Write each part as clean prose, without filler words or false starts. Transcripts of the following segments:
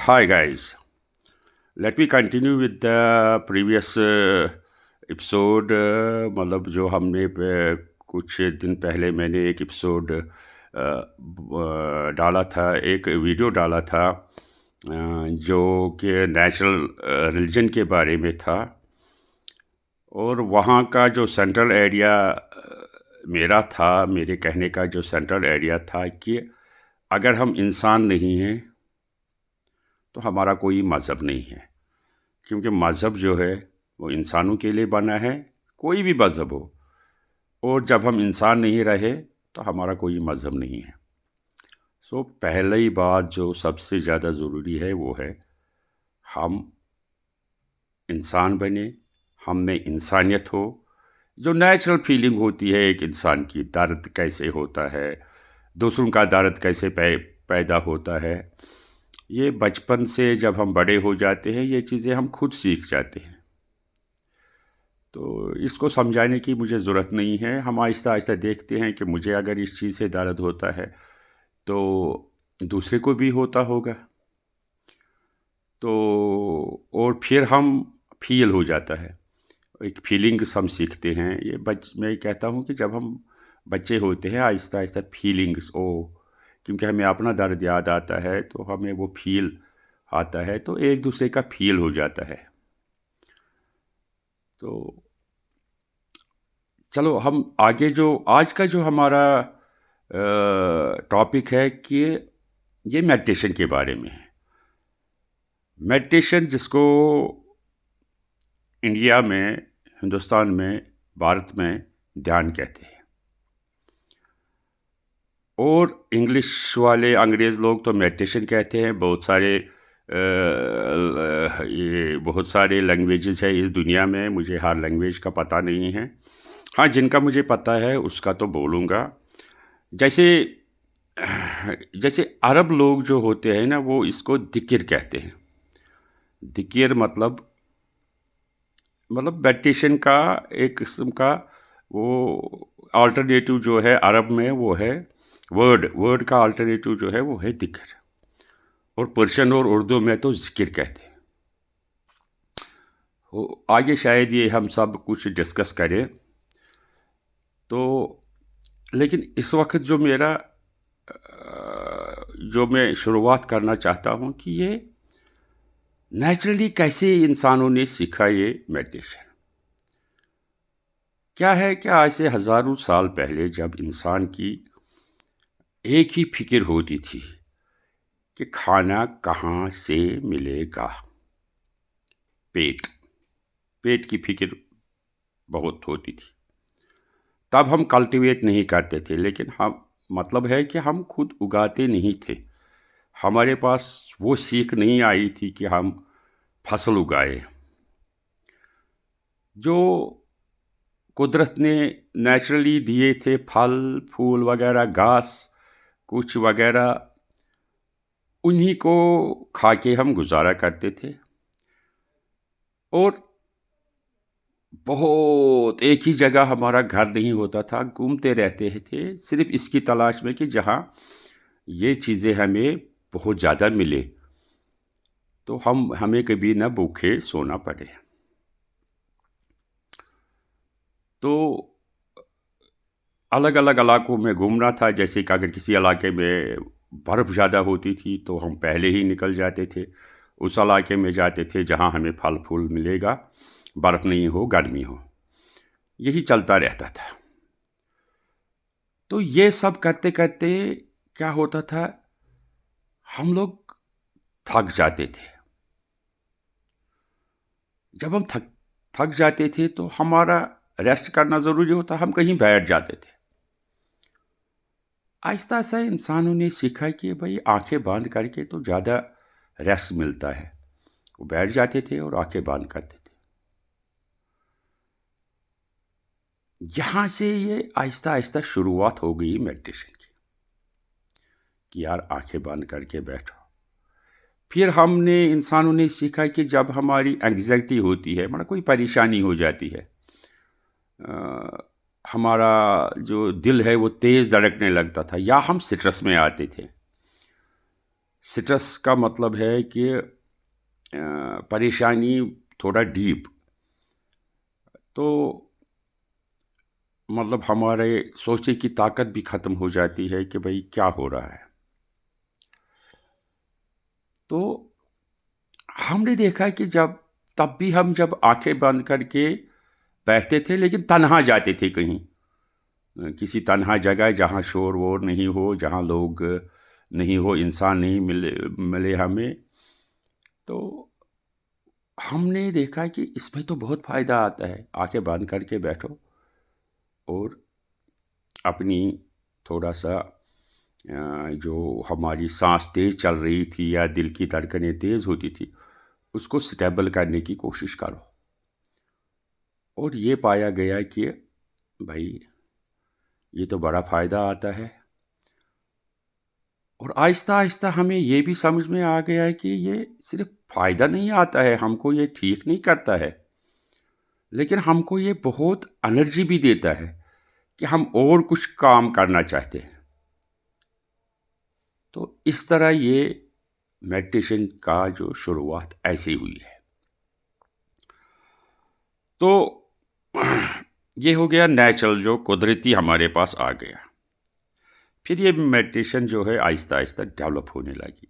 Hi guys, let me continue with the previous episode. मतलब जो हमने कुछ दिन पहले मैंने एक एपिसोड डाला था, एक वीडियो डाला था जो कि नेचुरल रिलीजन के बारे में था। और वहाँ का जो सेंट्रल एरिया मेरा था, मेरे कहने का जो सेंट्रल एरिया था कि अगर हम इंसान नहीं हैं तो हमारा कोई मज़हब नहीं है, क्योंकि मज़हब जो है वो इंसानों के लिए बना है, कोई भी मज़हब हो। और जब हम इंसान नहीं रहे तो हमारा कोई मज़हब नहीं है। सो पहली बात जो सबसे ज़्यादा ज़रूरी है वो है हम इंसान बने, हम में इंसानियत हो। जो नेचुरल फीलिंग होती है एक इंसान की, दर्द कैसे होता है, दूसरों का दर्द कैसे पैदा होता है, ये बचपन से जब हम बड़े हो जाते हैं ये चीज़ें हम खुद सीख जाते हैं। तो इसको समझाने की मुझे ज़रूरत नहीं है। हम आहिस्ता आहिस्ता देखते हैं कि मुझे अगर इस चीज़ से दर्द होता है तो दूसरे को भी होता होगा। तो और फिर हम फील हो जाता है, एक फीलिंग्स हम सीखते हैं। मैं कहता हूँ कि जब हम बच्चे होते हैं आहिस्ता आहिस्ता फीलिंग्स क्योंकि हमें अपना दर्द याद आता है तो हमें वो फील आता है, तो एक दूसरे का फील हो जाता है। तो चलो हम आगे, जो आज का जो हमारा टॉपिक है कि ये मेडिटेशन के बारे में है। मेडिटेशन जिसको इंडिया में, हिंदुस्तान में, भारत में ध्यान कहते हैं, और इंग्लिश वाले अंग्रेज़ लोग तो मेडिटेशन कहते हैं। बहुत सारे लैंग्वेजेस है इस दुनिया में, मुझे हर लैंग्वेज का पता नहीं है। हाँ, जिनका मुझे पता है उसका तो बोलूँगा। जैसे जैसे अरब लोग जो होते हैं ना, वो इसको दिक्र कहते हैं। दिक्र मतलब मेडिटेशन का एक किस्म का वो अल्टरनेटिव जो है अरब में, वो है वर्ड का अल्टरनेटिव जो है वो है दिक्र। और पर्शियन और उर्दू में तो जिक्र कहते हैं। आगे शायद ये हम सब कुछ डिस्कस करें। तो लेकिन इस वक्त जो मैं शुरुआत करना चाहता हूँ कि ये नेचुरली कैसे इंसानों ने सीखा ये मेडिटेशन। क्या है कि आज से हज़ारों साल पहले जब इंसान की एक ही फिक्र होती थी कि खाना कहाँ से मिलेगा, पेट की फिक्र बहुत होती थी। तब हम कल्टीवेट नहीं करते थे, लेकिन हम मतलब है कि हम खुद उगाते नहीं थे। हमारे पास वो सीख नहीं आई थी कि हम फसल उगाए। जो कुदरत ने नेचुरली दिए थे, फल फूल वगैरह, घास कुछ वगैरह, उन्हीं को खा के हम गुजारा करते थे। और बहुत एक ही जगह हमारा घर नहीं होता था, घूमते रहते थे सिर्फ इसकी तलाश में कि जहाँ ये चीज़ें हमें बहुत ज़्यादा मिले तो हमें कभी ना भूखे सोना पड़े। तो अलग अलग इलाकों में घूमना था। जैसे कि अगर किसी इलाके में बर्फ़ ज़्यादा होती थी तो हम पहले ही निकल जाते थे, उस इलाके में जाते थे जहाँ हमें फल फूल मिलेगा, बर्फ़ नहीं हो, गर्मी हो। यही चलता रहता था। तो ये सब करते करते क्या होता था, हम लोग थक जाते थे। जब हम थक जाते थे तो हमारा रेस्ट करना ज़रूरी होता, हम कहीं बैठ जाते थे। आहिस्ता आहिस्ता इंसानों ने सीखा कि भाई आंखें बंद करके तो ज़्यादा रेस्ट मिलता है। वो बैठ जाते थे और आंखें बंद करते थे। यहाँ से ये आहिस्ता आहिस्ता शुरुआत हो गई मेडिटेशन की, कि यार आंखें बंद करके बैठो। फिर इंसानों ने सीखा कि जब हमारी एंग्जाइटी होती है, मतलब कोई परेशानी हो जाती है, हमारा जो दिल है वो तेज़ धड़कने लगता था, या हम स्ट्रेस में आते थे, سٹرس کا مطلب ہے کہ پریشانی تھوڑا ڈیپ، تو مطلب ہمارے سوچنے کی طاقت بھی ختم ہو جاتی ہے کہ بھئی کیا ہو رہا ہے. تو ہم نے دیکھا کہ تب بھی ہم جب آنکھیں بند کر کے بیٹھتے تھے، لیکن تنہا جاتے تھے کہیں، کسی تنہا جگہ جہاں شور وور نہیں ہو، جہاں لوگ نہیں ہو، انسان نہیں ملے ہمیں. تو ہم نے دیکھا کہ اس میں تو بہت فائدہ آتا ہے. آنکھیں بند کر کے بیٹھو اور اپنی تھوڑا سا جو ہماری سانس تیز چل رہی تھی یا دل کی دھڑکنیں تیز ہوتی تھی، اس کو سٹیبل کرنے کی کوشش کرو. اور یہ پایا گیا کہ بھائی یہ تو بڑا فائدہ آتا ہے. اور آہستہ آہستہ ہمیں یہ بھی سمجھ میں آ گیا ہے کہ یہ صرف فائدہ نہیں آتا ہے، ہم کو یہ ٹھیک نہیں کرتا ہے، لیکن ہم کو یہ بہت انرجی بھی دیتا ہے کہ ہم اور کچھ کام کرنا چاہتے ہیں. تو اس طرح یہ میڈیٹیشن کا جو شروعات ایسی ہوئی ہے. تو یہ ہو گیا نیچرل، جو قدرتی ہمارے پاس آ گیا. پھر یہ میڈیٹیشن جو ہے آہستہ آہستہ ڈیولپ ہونے لگی.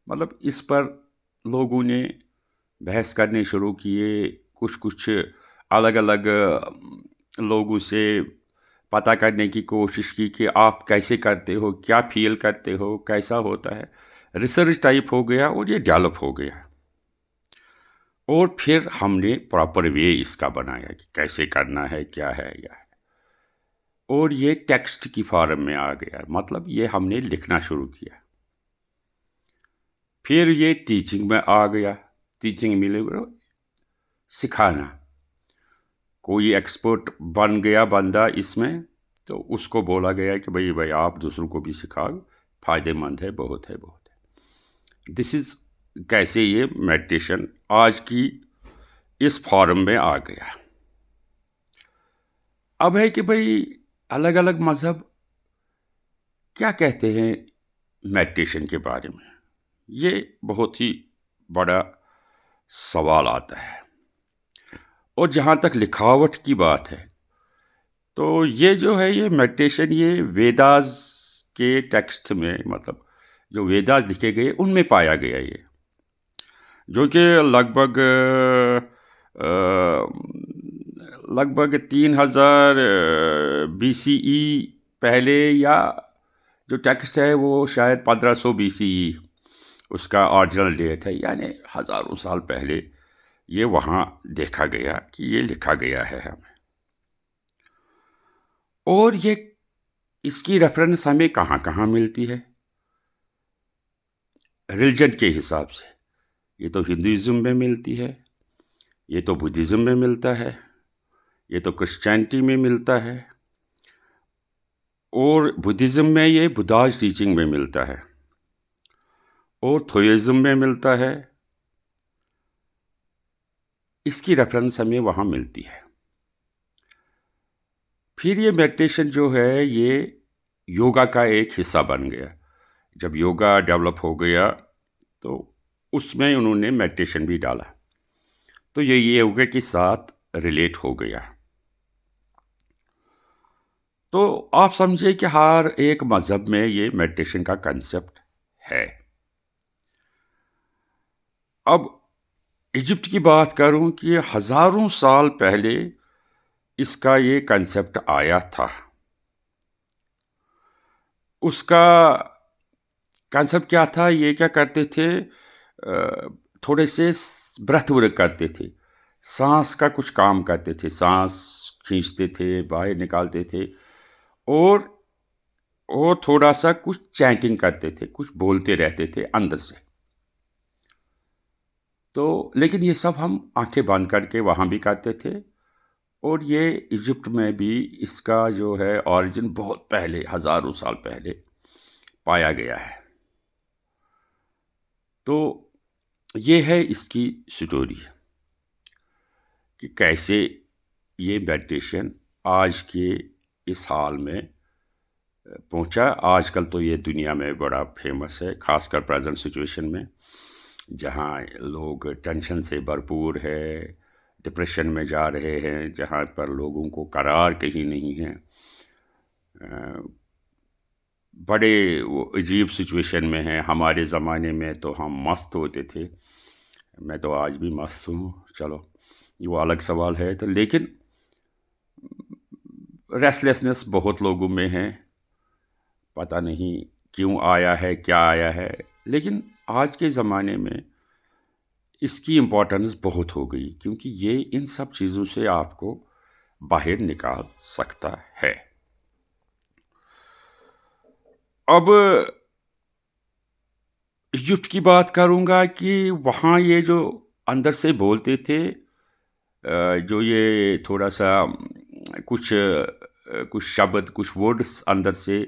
مطلب اس پر لوگوں نے بحث کرنے شروع کیے، کچھ الگ الگ لوگوں سے پتہ کرنے کی کوشش کی کہ آپ کیسے کرتے ہو، کیا فیل کرتے ہو، کیسا ہوتا ہے. ریسرچ ٹائپ ہو گیا اور یہ ڈیولپ ہو گیا. اور پھر ہم نے پراپر وے اس کا بنایا کہ کیسے کرنا ہے، کیا ہے یا ہے. اور یہ ٹیکسٹ کی فارم میں آ گیا، مطلب یہ ہم نے لکھنا شروع کیا. پھر یہ ٹیچنگ میں آ گیا. ٹیچنگ ملے سکھانا. کوئی ایکسپرٹ بن گیا بندہ اس میں، تو اس کو بولا گیا کہ بھائی آپ دوسروں کو بھی سکھاؤ، فائدہ مند ہے، بہت ہے. دس از کیسے یہ میڈیٹیشن آج کی اس فارم میں آ گیا. اب ہے کہ بھائی الگ الگ مذہب کیا کہتے ہیں میڈیٹیشن کے بارے میں. یہ بہت ہی بڑا سوال آتا ہے. اور جہاں تک لکھاوٹ کی بات ہے، تو یہ جو ہے یہ میڈیٹیشن یہ ویداز کے ٹیکسٹ میں، مطلب جو ویداز لکھے گئے ان میں پایا گیا، یہ جو کہ لگ بھگ 3000 BCE پہلے، یا جو ٹیکسٹ ہے وہ شاید 1500 BCE اس کا اوریجنل ڈیٹ ہے، یعنی ہزاروں سال پہلے یہ وہاں دیکھا گیا کہ یہ لکھا گیا ہے ہمیں. اور یہ اس کی ریفرنس ہمیں کہاں کہاں ملتی ہے ریلیجن کے حساب سے. یہ تو ہندوازم میں ملتی ہے، یہ تو بدھزم میں ملتا ہے، یہ تو کرسچینٹی میں ملتا ہے، اور بدھزم میں یہ بدھاز ٹیچنگ میں ملتا ہے، اور تھوئزم میں ملتا ہے. اس کی ریفرنس ہمیں وہاں ملتی ہے. پھر یہ میڈیٹیشن جو ہے یہ یوگا کا ایک حصہ بن گیا. جب یوگا ڈیولپ ہو گیا تو اس میں انہوں نے میڈیٹیشن بھی ڈالا، تو یہ یوگا کے ساتھ ریلیٹ ہو گیا. تو آپ سمجھے کہ ہر ایک مذہب میں یہ میڈیٹیشن کا کنسیپٹ ہے. اب ایجپٹ کی بات کروں کہ ہزاروں سال پہلے اس کا یہ کنسیپٹ آیا تھا. اس کا کنسیپٹ کیا تھا؟ یہ کیا کرتے تھے، تھوڑے سے برتھ ورک کرتے تھے، سانس کا کچھ کام کرتے تھے، سانس کھینچتے تھے، باہر نکالتے تھے، اور تھوڑا سا کچھ چینٹنگ کرتے تھے، کچھ بولتے رہتے تھے اندر سے. تو لیکن یہ سب ہم آنکھیں بند کر کے وہاں بھی کرتے تھے. اور یہ ایجپٹ میں بھی اس کا جو ہے اوریجن بہت پہلے، ہزاروں سال پہلے پایا گیا ہے. تو یہ ہے اس کی سٹوری کہ کیسے یہ میڈیٹیشن آج کے اس حال میں पहुंचा। आजकल तो ये दुनिया में बड़ा फेमस है, खासकर प्रेजेंट सिचुएशन में, जहां लोग टेंशन से भरपूर है, डिप्रेशन में जा रहे हैं, जहां पर लोगों को करार कहीं नहीं है। बड़े वो अजीब सिचुएशन में हैं। हमारे ज़माने में तो हम मस्त होते थे, मैं तो आज भी मस्त हूँ, चलो वो अलग सवाल है। तो लेकिन रेस्टलेसनेस बहुत लोगों में है, पता नहीं क्यों आया है, क्या आया है, लेकिन आज के ज़माने में इसकी इम्पोर्टेंस बहुत हो गई, क्योंकि ये इन सब चीज़ों से आपको बाहर निकाल सकता है। अब इजिप्ट की बात करूँगा कि वहाँ ये जो अंदर से बोलते थे, जो ये थोड़ा सा कुछ शब्द, कुछ वर्ड्स अंदर से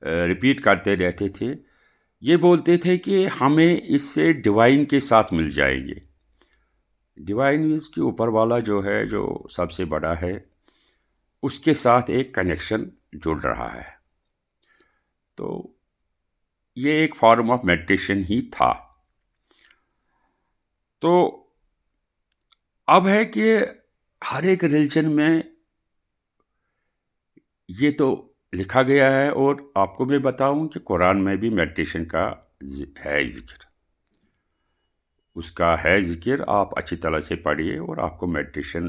रिपीट करते रहते थे। ये बोलते थे कि हमें इससे डिवाइन के साथ मिल जाएंगे। डिवाइन मीन्स कि ऊपर वाला जो है, जो सबसे बड़ा है, उसके साथ एक कनेक्शन जुड़ रहा है। तो ये एक फॉर्म ऑफ मेडिटेशन ही था। तो अब है कि हर एक रिलीजन में ये तो लिखा गया है, और आपको मैं बताऊं कि कुरान में भी मेडिटेशन का है जिक्र, उसका है जिक्र। आप अच्छी तरह से पढ़िए और आपको मेडिटेशन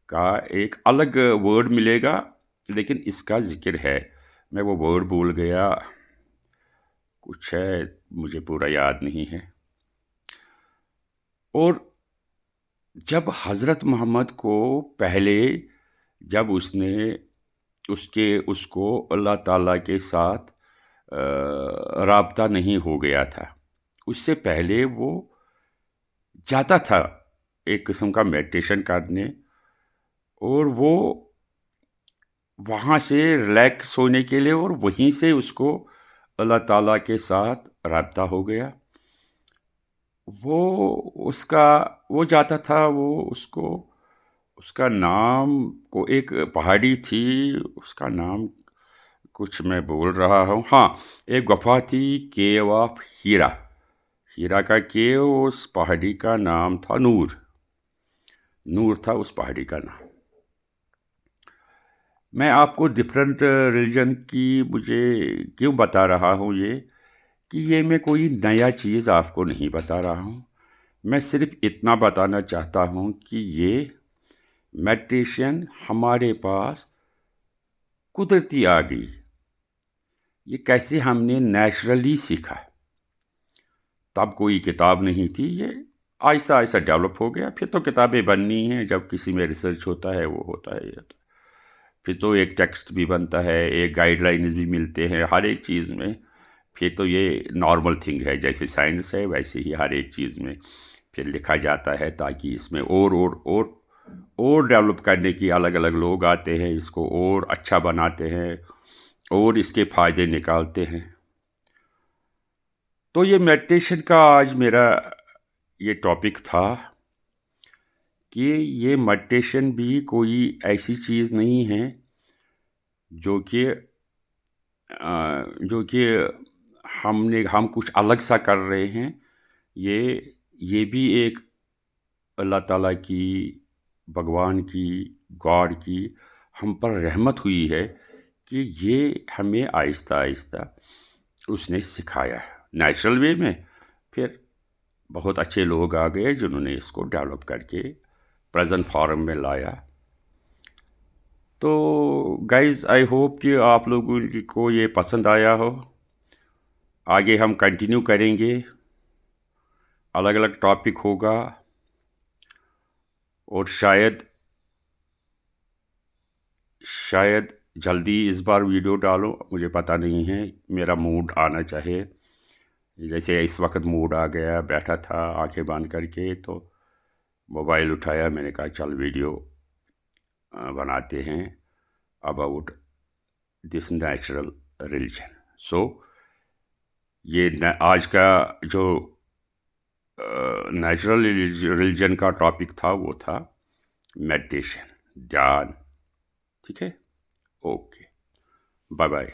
का एक अलग वर्ड मिलेगा, लेकिन इसका जिक्र है। मैं वो वर्ड भूल गया, कुछ है, मुझे पूरा याद नहीं है। और जब हज़रत मोहम्मद को पहले, जब उसको अल्लाह ताला के साथ राब्ता नहीं हो गया था, उससे पहले वो जाता था एक किस्म का मेडिटेशन करने, और वो वहाँ से रिलैक्स होने के लिए, और वहीं से उसको अल्लाह ताला के साथ राब्ता हो गया। वो वो जाता था, उसका नाम, को एक पहाड़ी थी, उसका नाम कुछ मैं बोल रहा हूँ, हाँ, एक गुफा थी, केव ऑफ हीरा, हीरा का केव, उस पहाड़ी का नाम था नूर, नूर था उस पहाड़ी का नाम। मैं आपको डिफरेंट रिलीजन की मुझे क्यों बता रहा हूँ ये, कि ये मैं कोई नया चीज़ आपको नहीं बता रहा हूँ। मैं सिर्फ इतना बताना चाहता हूँ कि ये मेडिटेशन हमारे पास कुदरती आ गई। ये कैसे हमने नेचुरली सीखा, तब कोई किताब नहीं थी, ये आहिस्ता आहिस्ता डेवलप हो गया। फिर तो किताबें बननी हैं, जब किसी में रिसर्च होता है, वो होता है ये तो। फिर तो एक टेक्स्ट भी बनता है, एक गाइडलाइंस भी मिलते हैं हर एक चीज़ में। फिर तो ये नॉर्मल थिंग है, जैसे साइंस है वैसे ही हर एक चीज़ में फिर लिखा जाता है, ताकि इसमें और डेवलप करने की अलग अलग लोग आते हैं, इसको और अच्छा बनाते हैं और इसके फ़ायदे निकालते हैं। तो ये मेडिटेशन का आज मेरा ये टॉपिक था कि ये मेडिटेशन भी कोई ऐसी चीज़ नहीं है जो कि हम कुछ अलग सा कर रहे हैं। ये भी एक अल्लाह ताला की, भगवान की, गॉड की हम पर रहमत हुई है कि ये हमें आहिस्ता आहिस्ता उसने सिखाया है नेचुरल वे में। फिर बहुत अच्छे लोग आ गए जिन्होंने इसको डेवलप करके प्रेजेंट फॉर्म में लाया। तो गाइस, आई होप कि आप लोगों को ये पसंद आया हो। आगे हम कंटिन्यू करेंगे, अलग अलग टॉपिक होगा, और शायद जल्दी इस बार वीडियो डालो, मुझे पता नहीं है, मेरा मूड आना चाहिए। जैसे इस वक्त मूड आ गया, बैठा था आंखें बंद करके, तो मोबाइल उठाया, मैंने कहा चल वीडियो बनाते हैं अबाउट दिस नेचुरल रिलीजन। सो ये आज का जो नेचुरल रिलीजन का टॉपिक था वो था मेडिटेशन, ध्यान। ठीक है, ओके, बाय बाय।